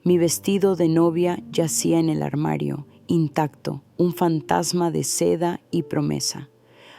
Mi vestido de novia yacía en el armario, intacto, un fantasma de seda y promesa.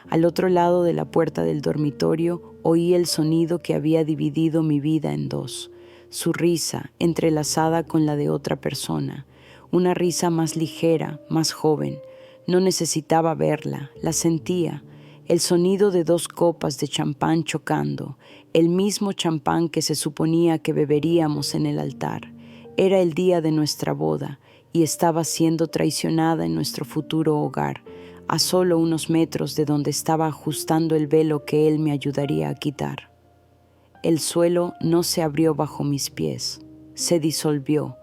Al otro lado de la puerta del dormitorio oí el sonido que había dividido mi vida en dos. Su risa entrelazada con la de otra persona. Una risa más ligera, más joven. No necesitaba verla, la sentía. El sonido de dos copas de champán chocando, el mismo champán que se suponía que beberíamos en el altar. Era el día de nuestra boda y estaba siendo traicionada en nuestro futuro hogar, a solo unos metros de donde estaba ajustando el velo que él me ayudaría a quitar. El suelo no se abrió bajo mis pies, se disolvió.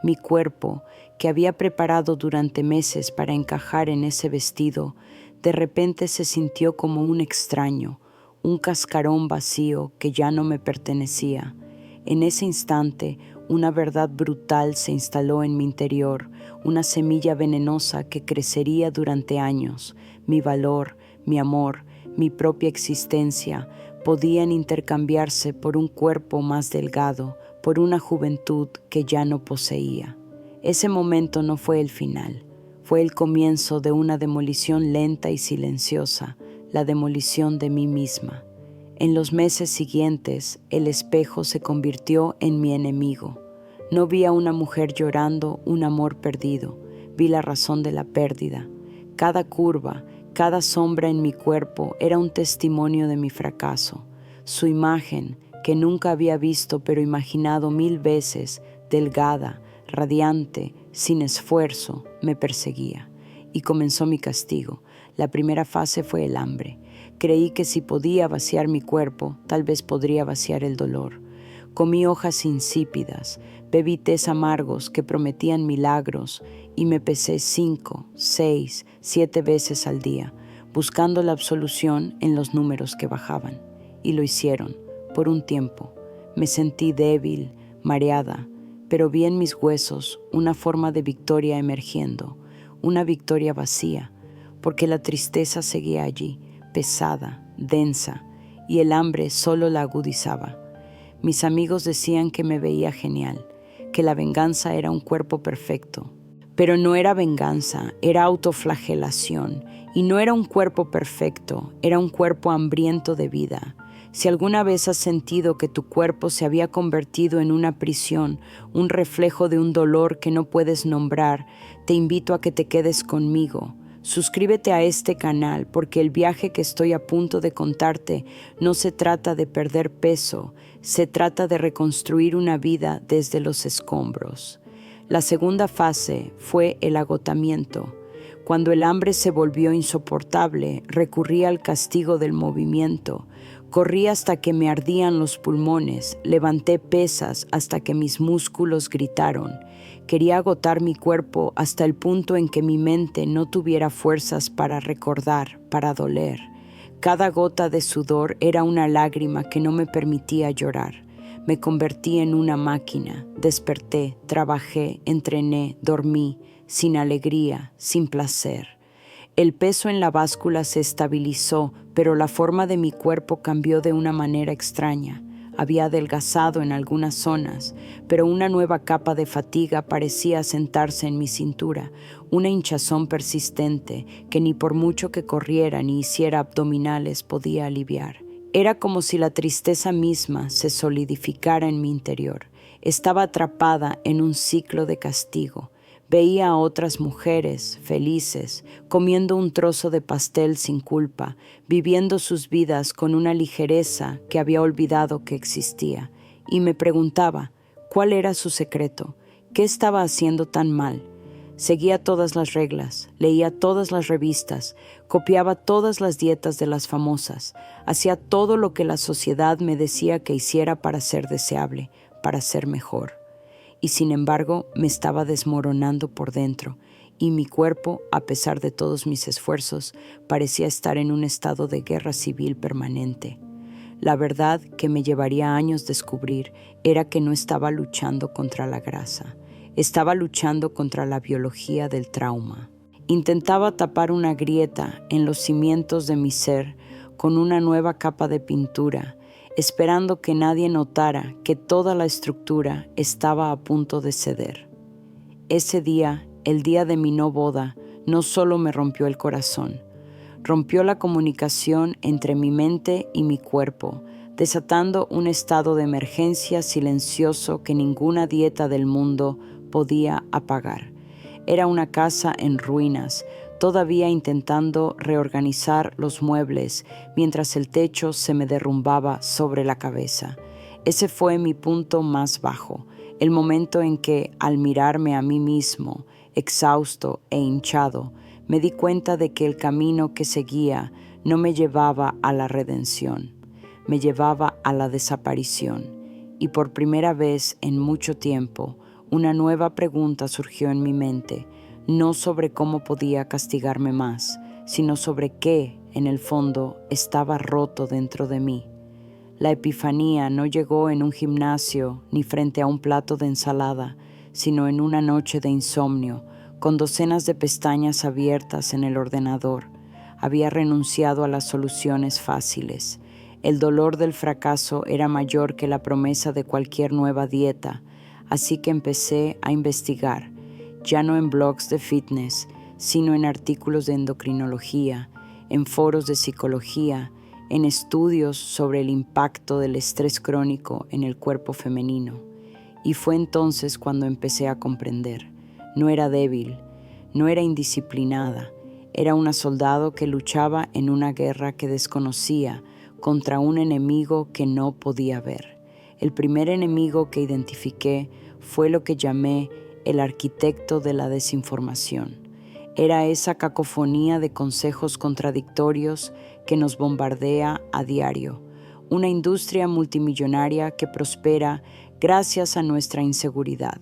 Mi cuerpo, que había preparado durante meses para encajar en ese vestido, de repente se sintió como un extraño, un cascarón vacío que ya no me pertenecía. En ese instante, una verdad brutal se instaló en mi interior, una semilla venenosa que crecería durante años. Mi valor, mi amor, mi propia existencia podían intercambiarse por un cuerpo más delgado, por una juventud que ya no poseía. Ese momento no fue el final, fue el comienzo de una demolición lenta y silenciosa, la demolición de mí misma. En los meses siguientes, el espejo se convirtió en mi enemigo. No vi a una mujer llorando un amor perdido, vi la razón de la pérdida. Cada curva, cada sombra en mi cuerpo era un testimonio de mi fracaso. Su imagen, que nunca había visto pero imaginado 1000 veces, delgada, radiante, sin esfuerzo, me perseguía. Y comenzó mi castigo. La primera fase fue el hambre. Creí que si podía vaciar mi cuerpo, tal vez podría vaciar el dolor. Comí hojas insípidas, bebí tés amargos que prometían milagros y me pesé 5, 6, 7 veces al día, buscando la absolución en los números que bajaban. Y lo hicieron, por un tiempo. Me sentí débil, mareada, pero vi en mis huesos una forma de victoria emergiendo, una victoria vacía, porque la tristeza seguía allí, pesada, densa, y el hambre solo la agudizaba. Mis amigos decían que me veía genial, que la venganza era un cuerpo perfecto. Pero no era venganza, era autoflagelación, y no era un cuerpo perfecto, era un cuerpo hambriento de vida. Si alguna vez has sentido que tu cuerpo se había convertido en una prisión, un reflejo de un dolor que no puedes nombrar, te invito a que te quedes conmigo. Suscríbete a este canal porque el viaje que estoy a punto de contarte no se trata de perder peso, se trata de reconstruir una vida desde los escombros. La segunda fase fue el agotamiento. Cuando el hambre se volvió insoportable, recurrí al castigo del movimiento. Corrí hasta que me ardían los pulmones, levanté pesas hasta que mis músculos gritaron. Quería agotar mi cuerpo hasta el punto en que mi mente no tuviera fuerzas para recordar, para doler. Cada gota de sudor era una lágrima que no me permitía llorar. Me convertí en una máquina, desperté, trabajé, entrené, dormí, sin alegría, sin placer. El peso en la báscula se estabilizó, pero la forma de mi cuerpo cambió de una manera extraña. Había adelgazado en algunas zonas, pero una nueva capa de fatiga parecía sentarse en mi cintura, una hinchazón persistente que ni por mucho que corriera ni hiciera abdominales podía aliviar. Era como si la tristeza misma se solidificara en mi interior. Estaba atrapada en un ciclo de castigo. Veía a otras mujeres felices, comiendo un trozo de pastel sin culpa, viviendo sus vidas con una ligereza que había olvidado que existía. Y me preguntaba, ¿cuál era su secreto? ¿Qué estaba haciendo tan mal? Seguía todas las reglas, leía todas las revistas, copiaba todas las dietas de las famosas, hacía todo lo que la sociedad me decía que hiciera para ser deseable, para ser mejor. Y sin embargo me estaba desmoronando por dentro, y mi cuerpo, a pesar de todos mis esfuerzos, parecía estar en un estado de guerra civil permanente. La verdad que me llevaría años descubrir era que no estaba luchando contra la grasa, estaba luchando contra la biología del trauma. Intentaba tapar una grieta en los cimientos de mi ser con una nueva capa de pintura. esperando que nadie notara que toda la estructura estaba a punto de ceder. Ese día, el día de mi no boda, no solo me rompió el corazón, rompió la comunicación entre mi mente y mi cuerpo, desatando un estado de emergencia silencioso que ninguna dieta del mundo podía apagar. Era una casa en ruinas, todavía intentando reorganizar los muebles mientras el techo se me derrumbaba sobre la cabeza. Ese fue mi punto más bajo, el momento en que, al mirarme a mí mismo, exhausto e hinchado, me di cuenta de que el camino que seguía no me llevaba a la redención, me llevaba a la desaparición. Y por primera vez en mucho tiempo, una nueva pregunta surgió en mi mente, no sobre cómo podía castigarme más, sino sobre qué, en el fondo, estaba roto dentro de mí. La epifanía no llegó en un gimnasio ni frente a un plato de ensalada, sino en una noche de insomnio, con docenas de pestañas abiertas en el ordenador. Había renunciado a las soluciones fáciles. El dolor del fracaso era mayor que la promesa de cualquier nueva dieta, así que empecé a investigar, ya no en blogs de fitness, sino en artículos de endocrinología, en foros de psicología, en estudios sobre el impacto del estrés crónico en el cuerpo femenino. Y fue entonces cuando empecé a comprender. No era débil, no era indisciplinada, era una soldado que luchaba en una guerra que desconocía contra un enemigo que no podía ver. El primer enemigo que identifiqué fue lo que llamé el arquitecto de la desinformación. Era esa cacofonía de consejos contradictorios que nos bombardea a diario, una industria multimillonaria que prospera gracias a nuestra inseguridad.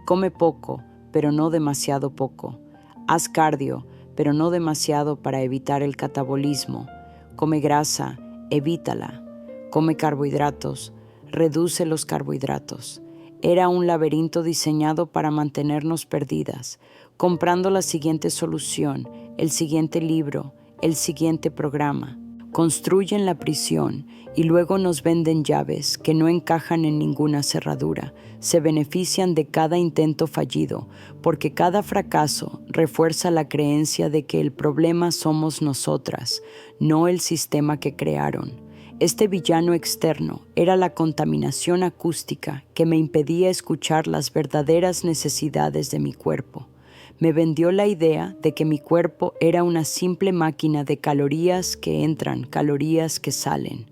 Come poco, pero no demasiado poco. Haz cardio, pero no demasiado para evitar el catabolismo. Come grasa, evítala. Come carbohidratos, reduce los carbohidratos. Era un laberinto diseñado para mantenernos perdidas, comprando la siguiente solución, el siguiente libro, el siguiente programa. Construyen la prisión y luego nos venden llaves que no encajan en ninguna cerradura. Se benefician de cada intento fallido, porque cada fracaso refuerza la creencia de que el problema somos nosotras, no el sistema que crearon. Este villano externo era la contaminación acústica que me impedía escuchar las verdaderas necesidades de mi cuerpo. Me vendió la idea de que mi cuerpo era una simple máquina de calorías que entran, calorías que salen.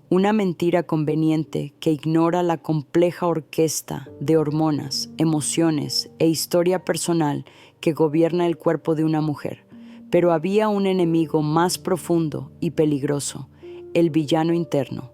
Una mentira conveniente que ignora la compleja orquesta de hormonas, emociones e historia personal que gobierna el cuerpo de una mujer. Pero había un enemigo más profundo y peligroso, el villano interno.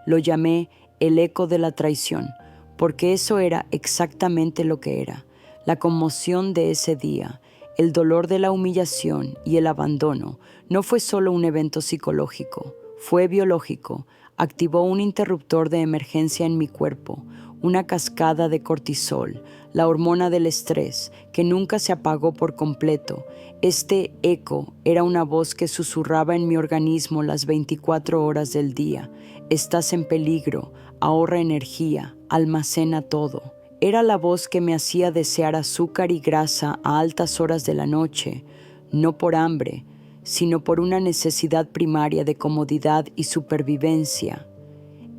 Lo llamé el eco de la traición, porque eso era exactamente lo que era. La conmoción de ese día, el dolor de la humillación y el abandono no fue solo un evento psicológico, fue biológico. Activó un interruptor de emergencia en mi cuerpo, una cascada de cortisol, la hormona del estrés, que nunca se apagó por completo. Este eco era una voz que susurraba en mi organismo las 24 horas del día. Estás en peligro, ahorra energía, almacena todo. Era la voz que me hacía desear azúcar y grasa a altas horas de la noche, no por hambre, sino por una necesidad primaria de comodidad y supervivencia.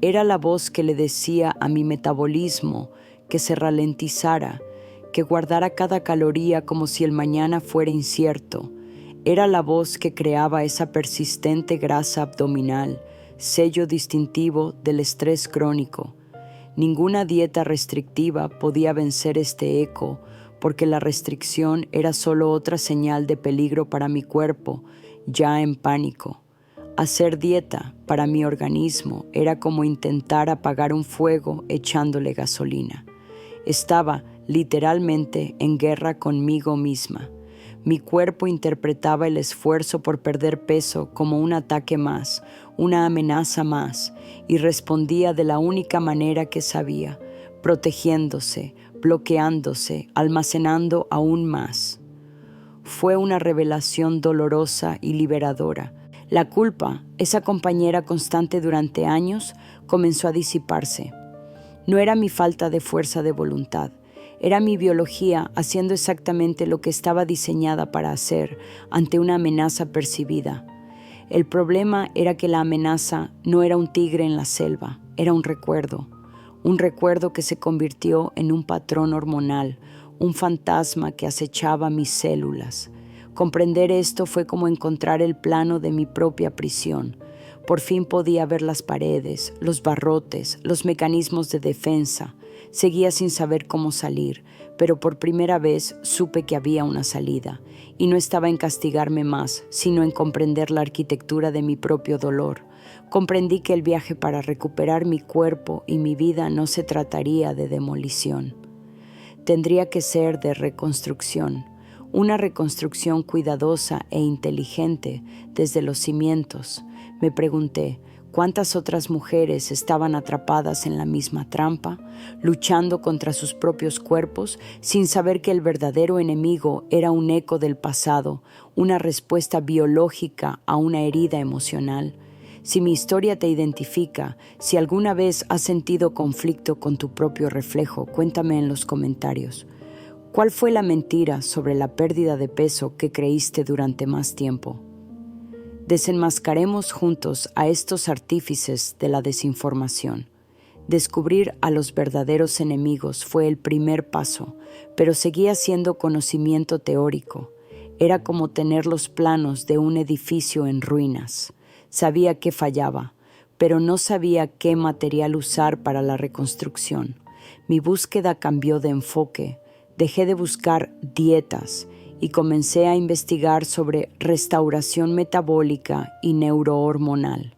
Era la voz que le decía a mi metabolismo que se ralentizara, que guardara cada caloría como si el mañana fuera incierto. Era la voz que creaba esa persistente grasa abdominal, sello distintivo del estrés crónico. Ninguna dieta restrictiva podía vencer este eco, porque la restricción era solo otra señal de peligro para mi cuerpo, ya en pánico. Hacer dieta para mi organismo era como intentar apagar un fuego echándole gasolina. Estaba literalmente en guerra conmigo misma. Mi cuerpo interpretaba el esfuerzo por perder peso como un ataque más, una amenaza más, y respondía de la única manera que sabía, protegiéndose, bloqueándose, almacenando aún más. Fue una revelación dolorosa y liberadora. La culpa, esa compañera constante durante años, comenzó a disiparse. No era mi falta de fuerza de voluntad, era mi biología haciendo exactamente lo que estaba diseñada para hacer ante una amenaza percibida. El problema era que la amenaza no era un tigre en la selva, era un recuerdo que se convirtió en un patrón hormonal, un fantasma que acechaba mis células. Comprender esto fue como encontrar el plano de mi propia prisión. Por fin podía ver las paredes, los barrotes, los mecanismos de defensa. Seguía sin saber cómo salir, pero por primera vez supe que había una salida, y no estaba en castigarme más, sino en comprender la arquitectura de mi propio dolor. Comprendí que el viaje para recuperar mi cuerpo y mi vida no se trataría de demolición. Tendría que ser de reconstrucción, una reconstrucción cuidadosa e inteligente desde los cimientos. Me pregunté, ¿cuántas otras mujeres estaban atrapadas en la misma trampa, luchando contra sus propios cuerpos, sin saber que el verdadero enemigo era un eco del pasado, una respuesta biológica a una herida emocional? Si mi historia te identifica, si alguna vez has sentido conflicto con tu propio reflejo, cuéntame en los comentarios. ¿Cuál fue la mentira sobre la pérdida de peso que creíste durante más tiempo? Desenmascaremos juntos a estos artífices de la desinformación. Descubrir a los verdaderos enemigos fue el primer paso, pero seguía siendo conocimiento teórico. Era como tener los planos de un edificio en ruinas. Sabía que fallaba, pero no sabía qué material usar para la reconstrucción. Mi búsqueda cambió de enfoque. Dejé de buscar dietas y comencé a investigar sobre restauración metabólica y neurohormonal.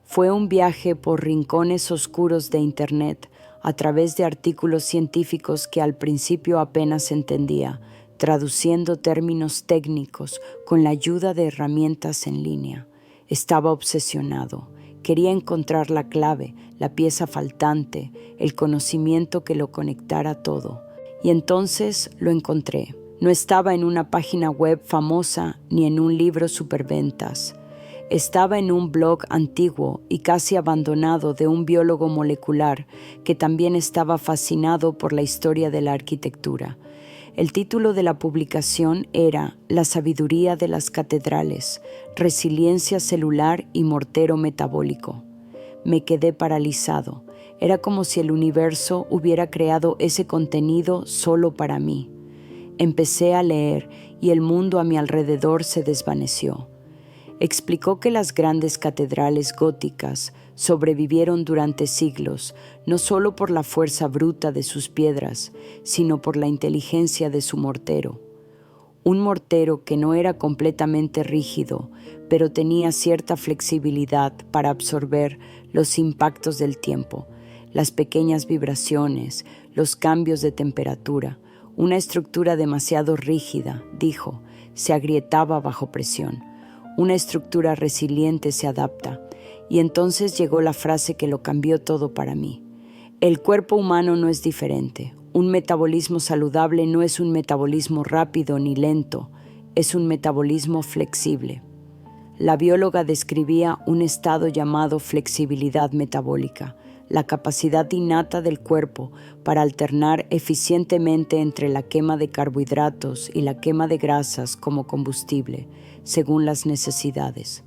Fue un viaje por rincones oscuros de Internet a través de artículos científicos que al principio apenas entendía, traduciendo términos técnicos con la ayuda de herramientas en línea. Estaba obsesionado. Quería encontrar la clave, la pieza faltante, el conocimiento que lo conectara todo. Y entonces lo encontré. No estaba en una página web famosa ni en un libro superventas. Estaba en un blog antiguo y casi abandonado de un biólogo molecular que también estaba fascinado por la historia de la arquitectura. El título de la publicación era La sabiduría de las catedrales, resiliencia celular y mortero metabólico. Me quedé paralizado. Era como si el universo hubiera creado ese contenido solo para mí. Empecé a leer y el mundo a mi alrededor se desvaneció. Explicó que las grandes catedrales góticas sobrevivieron durante siglos, no solo por la fuerza bruta de sus piedras, sino por la inteligencia de su mortero. Un mortero que no era completamente rígido, pero tenía cierta flexibilidad para absorber los impactos del tiempo, las pequeñas vibraciones, los cambios de temperatura. Una estructura demasiado rígida, dijo, se agrietaba bajo presión. Una estructura resiliente se adapta. Y entonces llegó la frase que lo cambió todo para mí. El cuerpo humano no es diferente. Un metabolismo saludable no es un metabolismo rápido ni lento, es un metabolismo flexible. La bióloga describía un estado llamado flexibilidad metabólica, la capacidad innata del cuerpo para alternar eficientemente entre la quema de carbohidratos y la quema de grasas como combustible, según las necesidades.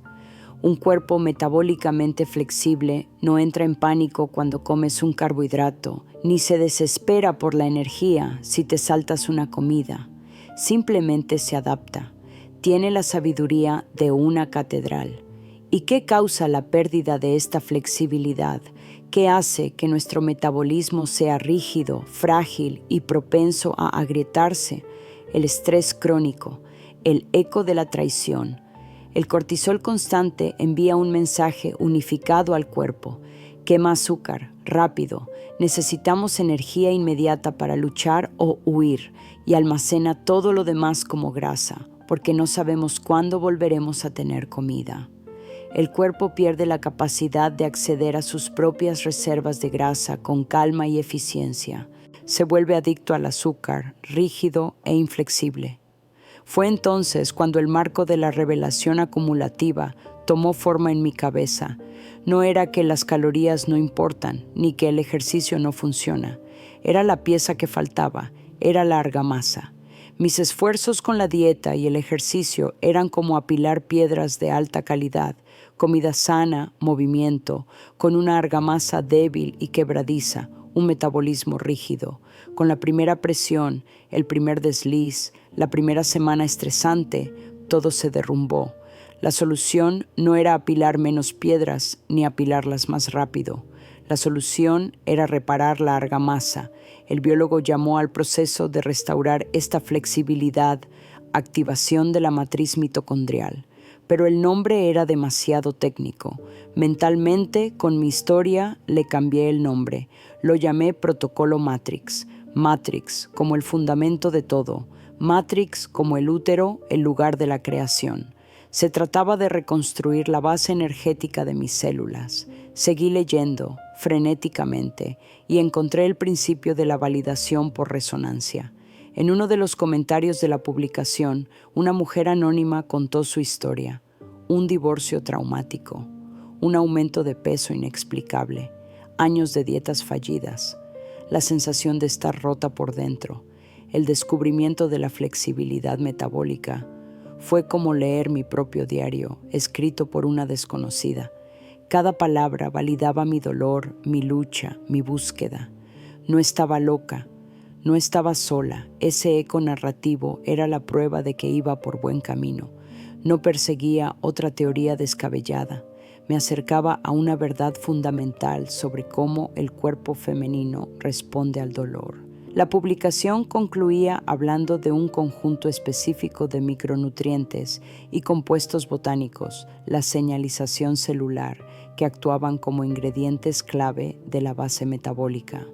Un cuerpo metabólicamente flexible no entra en pánico cuando comes un carbohidrato, ni se desespera por la energía si te saltas una comida. Simplemente se adapta. Tiene la sabiduría de una catedral. ¿Y qué causa la pérdida de esta flexibilidad? ¿Qué hace que nuestro metabolismo sea rígido, frágil y propenso a agrietarse? El estrés crónico, el eco de la traición. El cortisol constante envía un mensaje unificado al cuerpo. Quema azúcar, rápido. Necesitamos energía inmediata para luchar o huir y almacena todo lo demás como grasa, porque no sabemos cuándo volveremos a tener comida. El cuerpo pierde la capacidad de acceder a sus propias reservas de grasa con calma y eficiencia. Se vuelve adicto al azúcar, rígido e inflexible. Fue entonces cuando el marco de la revelación acumulativa tomó forma en mi cabeza. No era que las calorías no importan, ni que el ejercicio no funciona. Era la pieza que faltaba, era la argamasa. Mis esfuerzos con la dieta y el ejercicio eran como apilar piedras de alta calidad, comida sana, movimiento, con una argamasa débil y quebradiza, un metabolismo rígido. Con la primera presión, el primer desliz, la primera semana estresante, todo se derrumbó. La solución no era apilar menos piedras ni apilarlas más rápido. La solución era reparar la argamasa. El biólogo llamó al proceso de restaurar esta flexibilidad activación de la matriz mitocondrial. Pero el nombre era demasiado técnico. Mentalmente, con mi historia, le cambié el nombre. Lo llamé Protocolo Matrix. Matrix como el fundamento de todo. Matrix como el útero, el lugar de la creación. Se trataba de reconstruir la base energética de mis células. Seguí leyendo, frenéticamente, y encontré el principio de la validación por resonancia. En uno de los comentarios de la publicación, una mujer anónima contó su historia. Un divorcio traumático, un aumento de peso inexplicable, años de dietas fallidas, la sensación de estar rota por dentro, el descubrimiento de la flexibilidad metabólica. Fue como leer mi propio diario, escrito por una desconocida. Cada palabra validaba mi dolor, mi lucha, mi búsqueda. No estaba loca, no estaba sola. Ese eco narrativo era la prueba de que iba por buen camino. No perseguía otra teoría descabellada. Me acercaba a una verdad fundamental sobre cómo el cuerpo femenino responde al dolor. La publicación concluía hablando de un conjunto específico de micronutrientes y compuestos botánicos, la señalización celular, que actuaban como ingredientes clave de la base metabólica.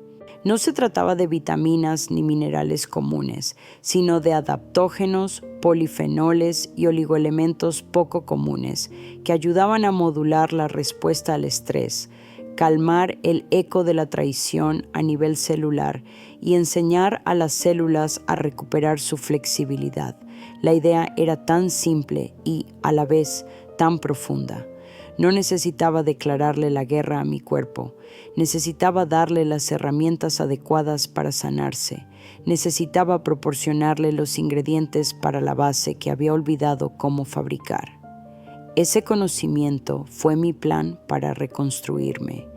No se trataba de vitaminas ni minerales comunes, sino de adaptógenos, polifenoles y oligoelementos poco comunes que ayudaban a modular la respuesta al estrés, calmar el eco de la traición a nivel celular y enseñar a las células a recuperar su flexibilidad. La idea era tan simple y, a la vez, tan profunda. No necesitaba declararle la guerra a mi cuerpo. Necesitaba darle las herramientas adecuadas para sanarse. Necesitaba proporcionarle los ingredientes para la base que había olvidado cómo fabricar. Ese conocimiento fue mi plan para reconstruirme.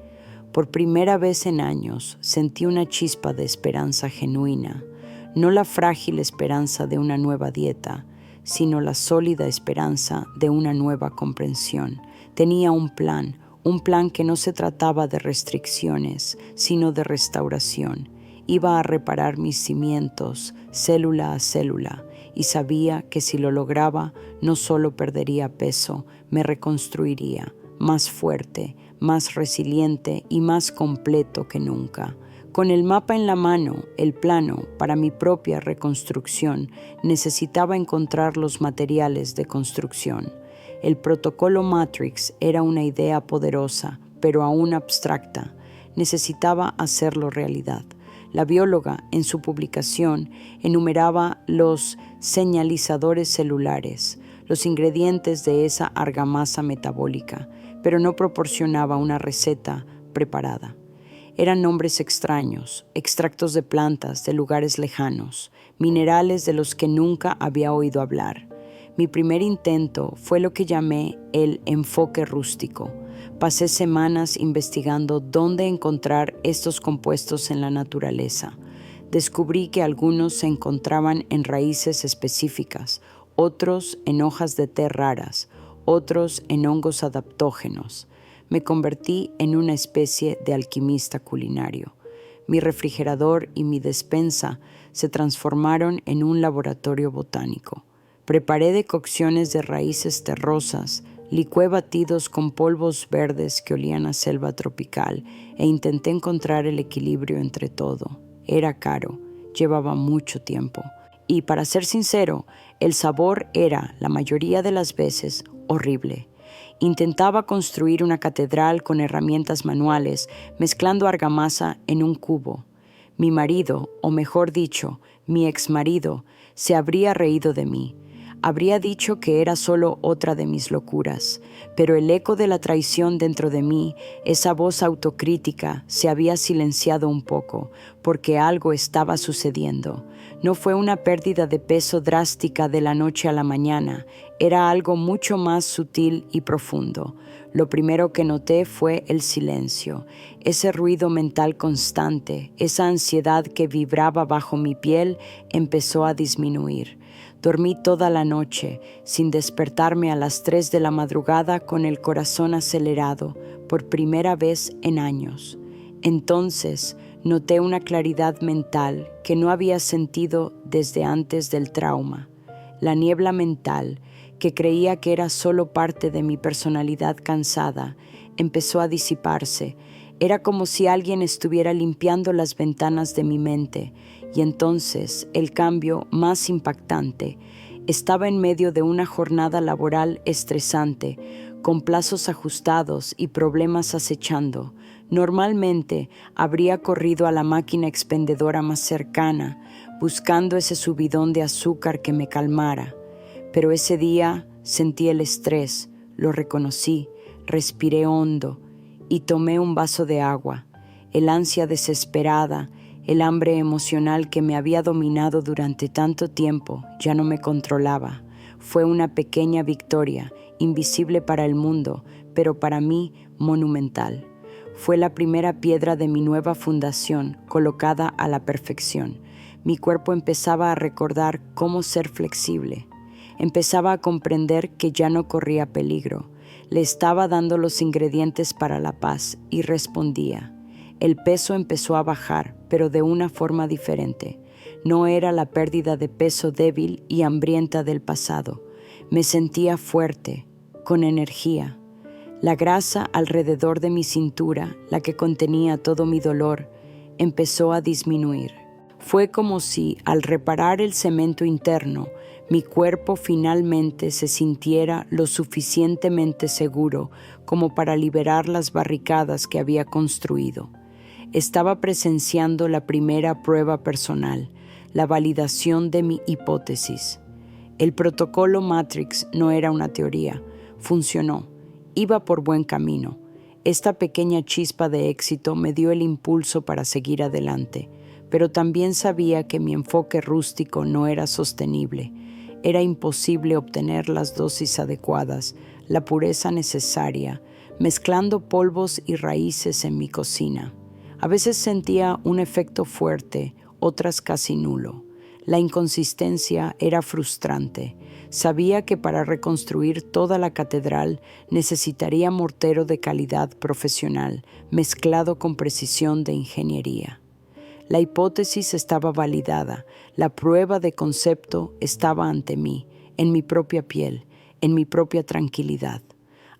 Por primera vez en años sentí una chispa de esperanza genuina, no la frágil esperanza de una nueva dieta, sino la sólida esperanza de una nueva comprensión. Tenía un plan que no se trataba de restricciones, sino de restauración. Iba a reparar mis cimientos, célula a célula, y sabía que si lo lograba, no solo perdería peso, me reconstruiría, más fuerte, más resiliente y más completo que nunca. Con el mapa en la mano, el plano para mi propia reconstrucción, necesitaba encontrar los materiales de construcción. El protocolo Matrix era una idea poderosa, pero aún abstracta. Necesitaba hacerlo realidad. La bióloga, en su publicación, enumeraba los señalizadores celulares, los ingredientes de esa argamasa metabólica, pero no proporcionaba una receta preparada. Eran nombres extraños, extractos de plantas de lugares lejanos, minerales de los que nunca había oído hablar. Mi primer intento fue lo que llamé el enfoque rústico. Pasé semanas investigando dónde encontrar estos compuestos en la naturaleza. Descubrí que algunos se encontraban en raíces específicas, otros en hojas de té raras, otros en hongos adaptógenos. Me convertí en una especie de alquimista culinario. Mi refrigerador y mi despensa se transformaron en un laboratorio botánico. Preparé decocciones de raíces terrosas, licué batidos con polvos verdes que olían a selva tropical e intenté encontrar el equilibrio entre todo. Era caro, llevaba mucho tiempo. Y para ser sincero, el sabor era, la mayoría de las veces, horrible. Intentaba construir una catedral con herramientas manuales, mezclando argamasa en un cubo. Mi marido, o mejor dicho, mi exmarido, se habría reído de mí. Habría dicho que era solo otra de mis locuras, pero el eco de la traición dentro de mí, esa voz autocrítica, se había silenciado un poco, porque algo estaba sucediendo. No fue una pérdida de peso drástica de la noche a la mañana, era algo mucho más sutil y profundo. Lo primero que noté fue el silencio, ese ruido mental constante, esa ansiedad que vibraba bajo mi piel empezó a disminuir. Dormí toda la noche, sin despertarme a las 3 de la madrugada con el corazón acelerado, por primera vez en años. Entonces, noté una claridad mental que no había sentido desde antes del trauma. La niebla mental, que creía que era solo parte de mi personalidad cansada, empezó a disiparse. Era como si alguien estuviera limpiando las ventanas de mi mente, y entonces el cambio más impactante. Estaba en medio de una jornada laboral estresante, con plazos ajustados y problemas acechando. Normalmente habría corrido a la máquina expendedora más cercana, buscando ese subidón de azúcar que me calmara. Pero ese día sentí el estrés, lo reconocí, respiré hondo y tomé un vaso de agua. El ansia desesperada, el hambre emocional que me había dominado durante tanto tiempo ya no me controlaba. Fue una pequeña victoria, invisible para el mundo, pero para mí monumental. Fue la primera piedra de mi nueva fundación, colocada a la perfección. Mi cuerpo empezaba a recordar cómo ser flexible. Empezaba a comprender que ya no corría peligro. Le estaba dando los ingredientes para la paz y respondía. El peso empezó a bajar, pero de una forma diferente. No era la pérdida de peso débil y hambrienta del pasado. Me sentía fuerte, con energía. La grasa alrededor de mi cintura, la que contenía todo mi dolor, empezó a disminuir. Fue como si, al reparar el cemento interno, mi cuerpo finalmente se sintiera lo suficientemente seguro como para liberar las barricadas que había construido. Estaba presenciando la primera prueba personal, la validación de mi hipótesis. El protocolo Matrix no era una teoría, funcionó, iba por buen camino. Esta pequeña chispa de éxito me dio el impulso para seguir adelante, pero también sabía que mi enfoque rústico no era sostenible. Era imposible obtener las dosis adecuadas, la pureza necesaria, mezclando polvos y raíces en mi cocina. A veces sentía un efecto fuerte, otras casi nulo. La inconsistencia era frustrante. Sabía que para reconstruir toda la catedral necesitaría mortero de calidad profesional, mezclado con precisión de ingeniería. La hipótesis estaba validada, la prueba de concepto estaba ante mí, en mi propia piel, en mi propia tranquilidad.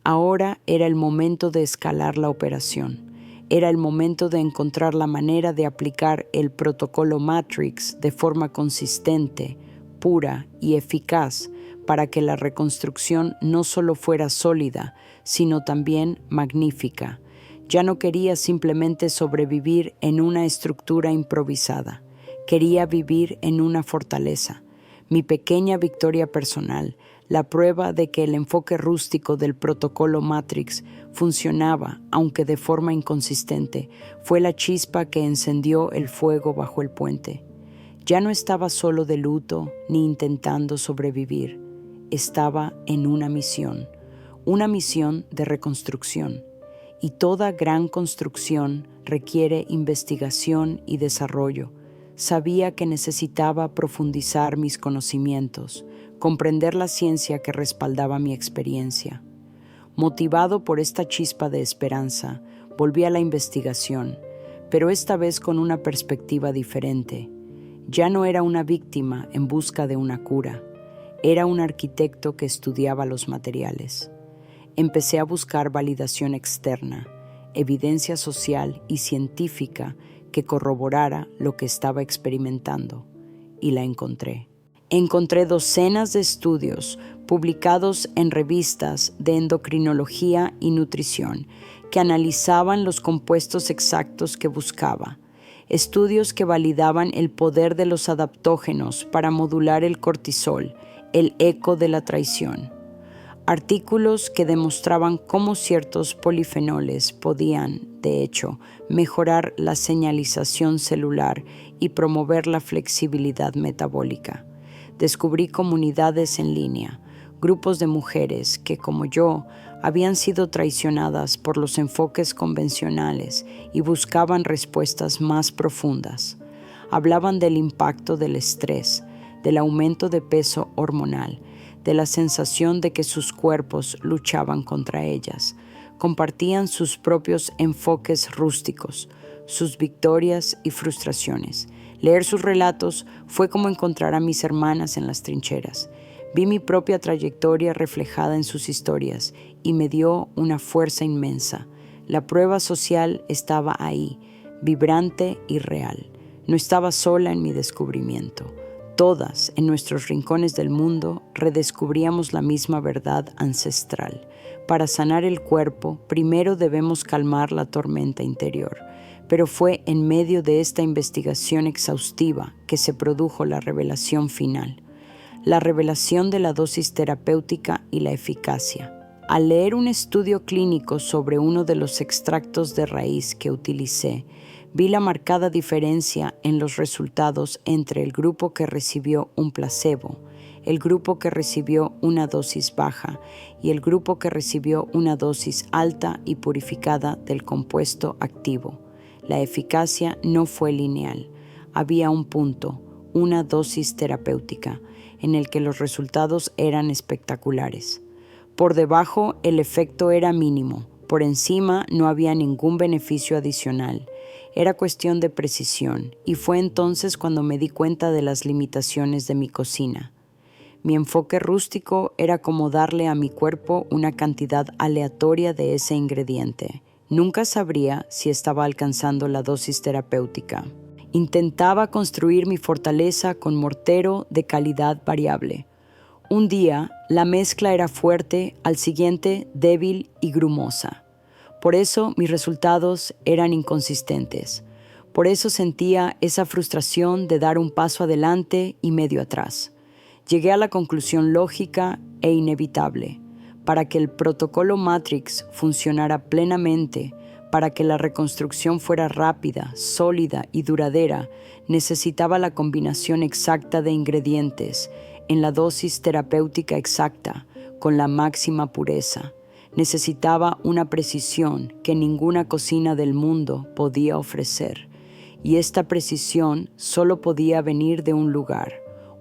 Ahora era el momento de escalar la operación. Era el momento de encontrar la manera de aplicar el protocolo Matrix de forma consistente, pura y eficaz para que la reconstrucción no solo fuera sólida, sino también magnífica. Ya no quería simplemente sobrevivir en una estructura improvisada. Quería vivir en una fortaleza. Mi pequeña victoria personal, la prueba de que el enfoque rústico del protocolo Matrix funcionaba, aunque de forma inconsistente, fue la chispa que encendió el fuego bajo el puente. Ya no estaba solo de luto ni intentando sobrevivir. Estaba en una misión de reconstrucción. Y toda gran construcción requiere investigación y desarrollo. Sabía que necesitaba profundizar mis conocimientos, comprender la ciencia que respaldaba mi experiencia. Motivado por esta chispa de esperanza, volví a la investigación, pero esta vez con una perspectiva diferente. Ya no era una víctima en busca de una cura, era un arquitecto que estudiaba los materiales. Empecé a buscar validación externa, evidencia social y científica que corroborara lo que estaba experimentando, y la encontré. Encontré docenas de estudios publicados en revistas de endocrinología y nutrición que analizaban los compuestos exactos que buscaba, estudios que validaban el poder de los adaptógenos para modular el cortisol El eco de la traición. Artículos que demostraban cómo ciertos polifenoles podían, de hecho, mejorar la señalización celular y promover la flexibilidad metabólica. Descubrí comunidades en línea, grupos de mujeres que, como yo, habían sido traicionadas por los enfoques convencionales y buscaban respuestas más profundas. Hablaban del impacto del estrés, del aumento de peso hormonal, de la sensación de que sus cuerpos luchaban contra ellas. Compartían sus propios enfoques rústicos, sus victorias y frustraciones. Leer sus relatos fue como encontrar a mis hermanas en las trincheras. Vi mi propia trayectoria reflejada en sus historias y me dio una fuerza inmensa. La prueba social estaba ahí, vibrante y real. No estaba sola en mi descubrimiento. Todas, en nuestros rincones del mundo, redescubríamos la misma verdad ancestral. Para sanar el cuerpo, primero debemos calmar la tormenta interior. Pero fue en medio de esta investigación exhaustiva que se produjo la revelación final. La revelación de la dosis terapéutica y la eficacia. Al leer un estudio clínico sobre uno de los extractos de raíz que utilicé, vi la marcada diferencia en los resultados entre el grupo que recibió un placebo, el grupo que recibió una dosis baja y el grupo que recibió una dosis alta y purificada del compuesto activo. La eficacia no fue lineal. Había un punto, una dosis terapéutica, en el que los resultados eran espectaculares. Por debajo, el efecto era mínimo. Por encima, no había ningún beneficio adicional. Era cuestión de precisión, y fue entonces cuando me di cuenta de las limitaciones de mi cocina. Mi enfoque rústico era como darle a mi cuerpo una cantidad aleatoria de ese ingrediente. Nunca sabría si estaba alcanzando la dosis terapéutica. Intentaba construir mi fortaleza con mortero de calidad variable. Un día, la mezcla era fuerte, al siguiente débil y grumosa. Por eso mis resultados eran inconsistentes. Por eso sentía esa frustración de dar un paso adelante y medio atrás. Llegué a la conclusión lógica e inevitable. Para que el protocolo Matrix funcionara plenamente, para que la reconstrucción fuera rápida, sólida y duradera, necesitaba la combinación exacta de ingredientes, en la dosis terapéutica exacta, con la máxima pureza. Necesitaba una precisión que ninguna cocina del mundo podía ofrecer. Y esta precisión solo podía venir de un lugar,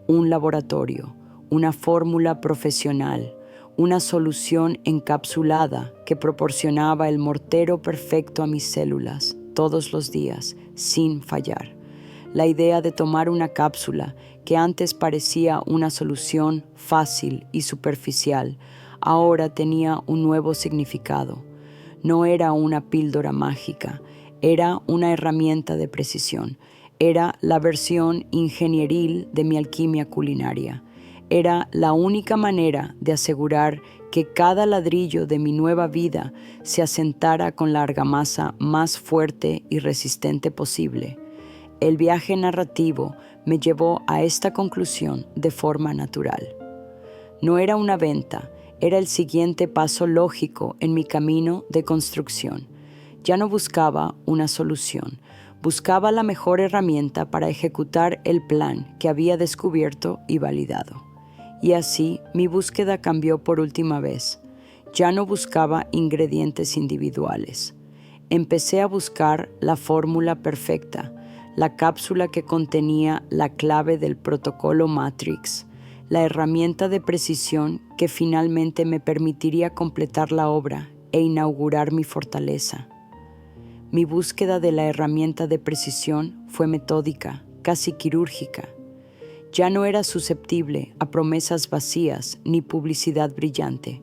un laboratorio, una fórmula profesional, una solución encapsulada que proporcionaba el mortero perfecto a mis células todos los días, sin fallar. La idea de tomar una cápsula que antes parecía una solución fácil y superficial, ahora tenía un nuevo significado. No era una píldora mágica, era una herramienta de precisión. Era la versión ingenieril de mi alquimia culinaria. Era la única manera de asegurar que cada ladrillo de mi nueva vida se asentara con la argamasa más fuerte y resistente posible. El viaje narrativo me llevó a esta conclusión de forma natural. No era una venta, era el siguiente paso lógico en mi camino de construcción. Ya no buscaba una solución, buscaba la mejor herramienta para ejecutar el plan que había descubierto y validado. Y así mi búsqueda cambió por última vez. Ya no buscaba ingredientes individuales. Empecé a buscar la fórmula perfecta, la cápsula que contenía la clave del protocolo Matrix, la herramienta de precisión que finalmente me permitiría completar la obra e inaugurar mi fortaleza. Mi búsqueda de la herramienta de precisión fue metódica, casi quirúrgica. Ya no era susceptible a promesas vacías ni publicidad brillante.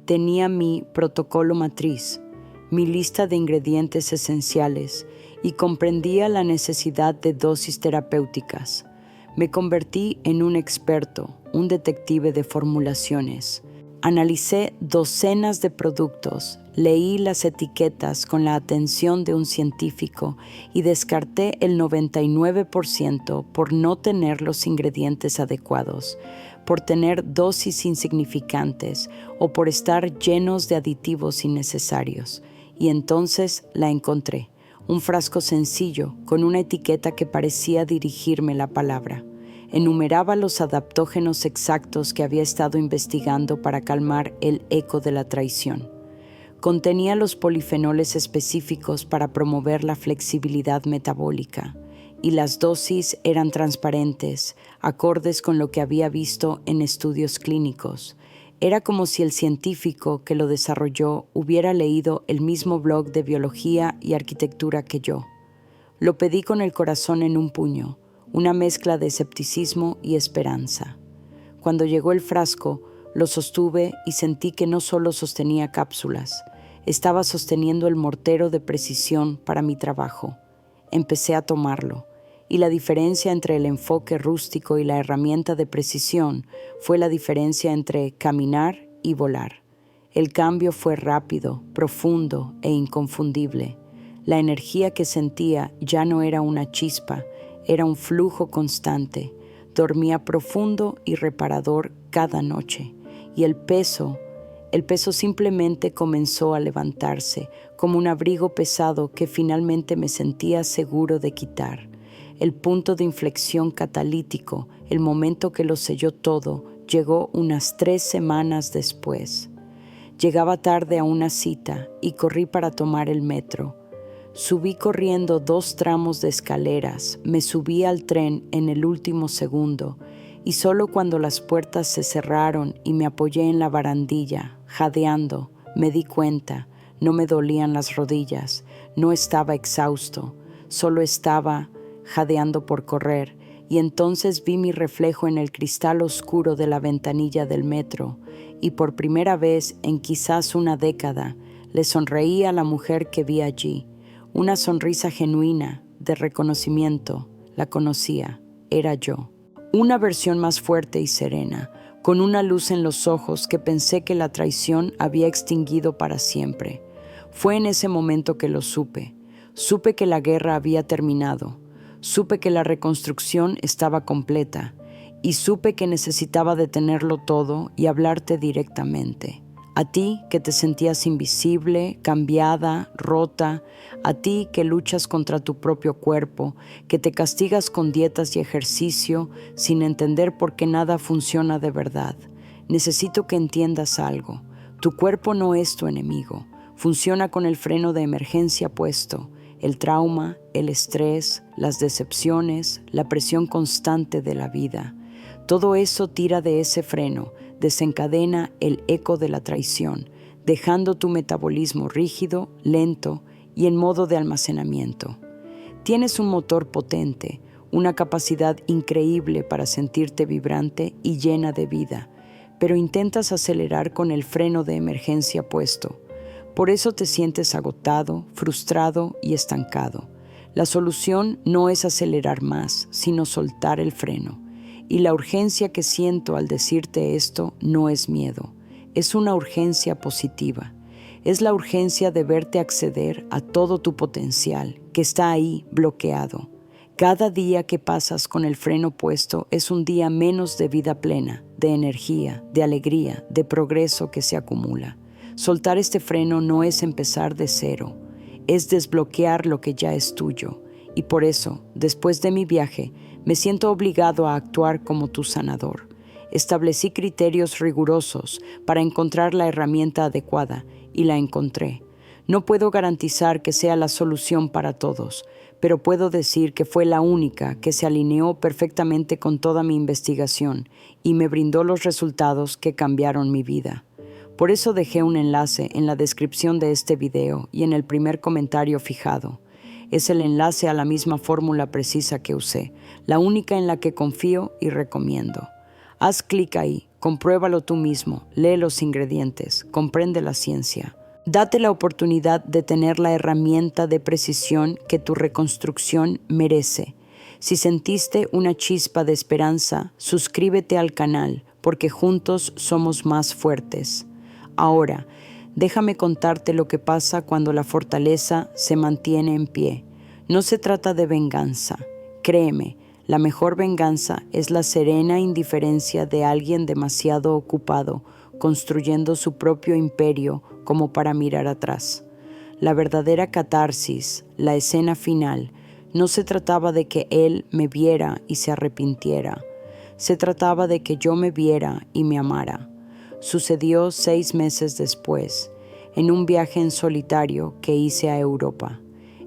Tenía mi protocolo matriz, mi lista de ingredientes esenciales y comprendía la necesidad de dosis terapéuticas. Me convertí en un experto, un detective de formulaciones. Analicé docenas de productos, leí las etiquetas con la atención de un científico y descarté el 99% por no tener los ingredientes adecuados, por tener dosis insignificantes o por estar llenos de aditivos innecesarios. Y entonces la encontré, un frasco sencillo con una etiqueta que parecía dirigirme la palabra. Enumeraba los adaptógenos exactos que había estado investigando para calmar el eco de la traición. Contenía los polifenoles específicos para promover la flexibilidad metabólica, y las dosis eran transparentes, acordes con lo que había visto en estudios clínicos. Era como si el científico que lo desarrolló hubiera leído el mismo blog de biología y arquitectura que yo. Lo pedí con el corazón en un puño, una mezcla de escepticismo y esperanza. Cuando llegó el frasco, lo sostuve y sentí que no solo sostenía cápsulas, estaba sosteniendo el mortero de precisión para mi trabajo. Empecé a tomarlo, y la diferencia entre el enfoque rústico y la herramienta de precisión fue la diferencia entre caminar y volar. El cambio fue rápido, profundo e inconfundible. La energía que sentía ya no era una chispa, era un flujo constante. Dormía profundo y reparador cada noche, y el peso simplemente comenzó a levantarse, como un abrigo pesado que finalmente me sentía seguro de quitar. El punto de inflexión catalítico, el momento que lo selló todo, llegó unas 3 semanas después. Llegaba tarde a una cita y corrí para tomar el metro. Subí corriendo 2 tramos de escaleras, me subí al tren en el último segundo y solo cuando las puertas se cerraron y me apoyé en la barandilla, jadeando, me di cuenta, no me dolían las rodillas, no estaba exhausto, solo estaba jadeando por correr, y entonces vi mi reflejo en el cristal oscuro de la ventanilla del metro y por primera vez en quizás una década le sonreí a la mujer que vi allí. Una sonrisa genuina, de reconocimiento, la conocía, era yo. Una versión más fuerte y serena, con una luz en los ojos que pensé que la traición había extinguido para siempre. Fue en ese momento que lo supe. Supe que la guerra había terminado. Supe que la reconstrucción estaba completa. Y supe que necesitaba detenerlo todo y hablarte directamente. A ti que te sentías invisible, cambiada, rota, a ti que luchas contra tu propio cuerpo, que te castigas con dietas y ejercicio sin entender por qué nada funciona de verdad. Necesito que entiendas algo. Tu cuerpo no es tu enemigo. Funciona con el freno de emergencia puesto. El trauma, el estrés, las decepciones, la presión constante de la vida. Todo eso tira de ese freno, desencadena el eco de la traición, dejando tu metabolismo rígido, lento y en modo de almacenamiento. Tienes un motor potente, una capacidad increíble para sentirte vibrante y llena de vida, pero intentas acelerar con el freno de emergencia puesto. Por eso te sientes agotado, frustrado y estancado. La solución no es acelerar más, sino soltar el freno. Y la urgencia que siento al decirte esto no es miedo, es una urgencia positiva. Es la urgencia de verte acceder a todo tu potencial, que está ahí bloqueado. Cada día que pasas con el freno puesto es un día menos de vida plena, de energía, de alegría, de progreso que se acumula. Soltar este freno no es empezar de cero, es desbloquear lo que ya es tuyo. Y por eso, después de mi viaje, me siento obligado a actuar como tu sanador. Establecí criterios rigurosos para encontrar la herramienta adecuada y la encontré. No puedo garantizar que sea la solución para todos, pero puedo decir que fue la única que se alineó perfectamente con toda mi investigación y me brindó los resultados que cambiaron mi vida. Por eso dejé un enlace en la descripción de este video y en el primer comentario fijado. Es el enlace a la misma fórmula precisa que usé, la única en la que confío y recomiendo. Haz clic ahí, compruébalo tú mismo, lee los ingredientes, comprende la ciencia. Date la oportunidad de tener la herramienta de precisión que tu reconstrucción merece. Si sentiste una chispa de esperanza, suscríbete al canal, porque juntos somos más fuertes. Ahora, déjame contarte lo que pasa cuando la fortaleza se mantiene en pie. No se trata de venganza. Créeme, la mejor venganza es la serena indiferencia de alguien demasiado ocupado, construyendo su propio imperio como para mirar atrás. La verdadera catarsis, la escena final, no se trataba de que él me viera y se arrepintiera. Se trataba de que yo me viera y me amara. Sucedió 6 meses después, en un viaje en solitario que hice a Europa.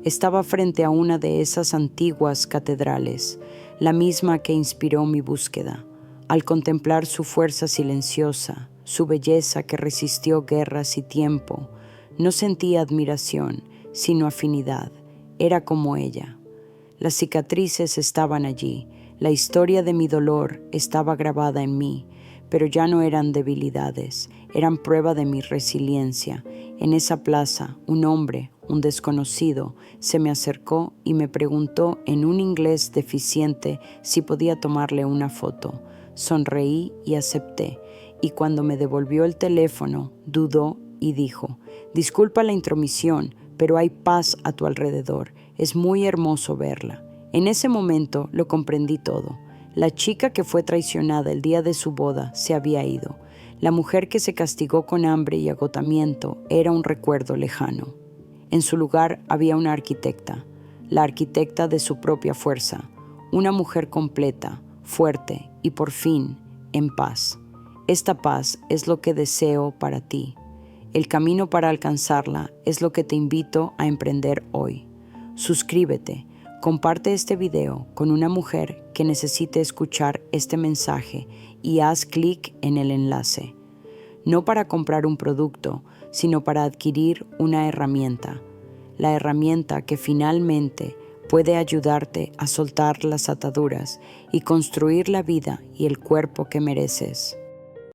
Estaba frente a una de esas antiguas catedrales, la misma que inspiró mi búsqueda. Al contemplar su fuerza silenciosa, su belleza que resistió guerras y tiempo, no sentí admiración, sino afinidad. Era como ella. Las cicatrices estaban allí, la historia de mi dolor estaba grabada en mí, pero ya no eran debilidades, eran prueba de mi resiliencia. En esa plaza, un hombre, un desconocido, se me acercó y me preguntó en un inglés deficiente si podía tomarle una foto. Sonreí y acepté, y cuando me devolvió el teléfono, dudó y dijo: «Disculpa la intromisión, pero hay paz a tu alrededor. Es muy hermoso verla». En ese momento lo comprendí todo. La chica que fue traicionada el día de su boda se había ido. La mujer que se castigó con hambre y agotamiento era un recuerdo lejano. En su lugar había una arquitecta, la arquitecta de su propia fuerza, una mujer completa, fuerte y por fin en paz. Esta paz es lo que deseo para ti. El camino para alcanzarla es lo que te invito a emprender hoy. Suscríbete, comparte este video con una mujer que necesite escuchar este mensaje y haz clic en el enlace. No para comprar un producto, sino para adquirir una herramienta. La herramienta que finalmente puede ayudarte a soltar las ataduras y construir la vida y el cuerpo que mereces.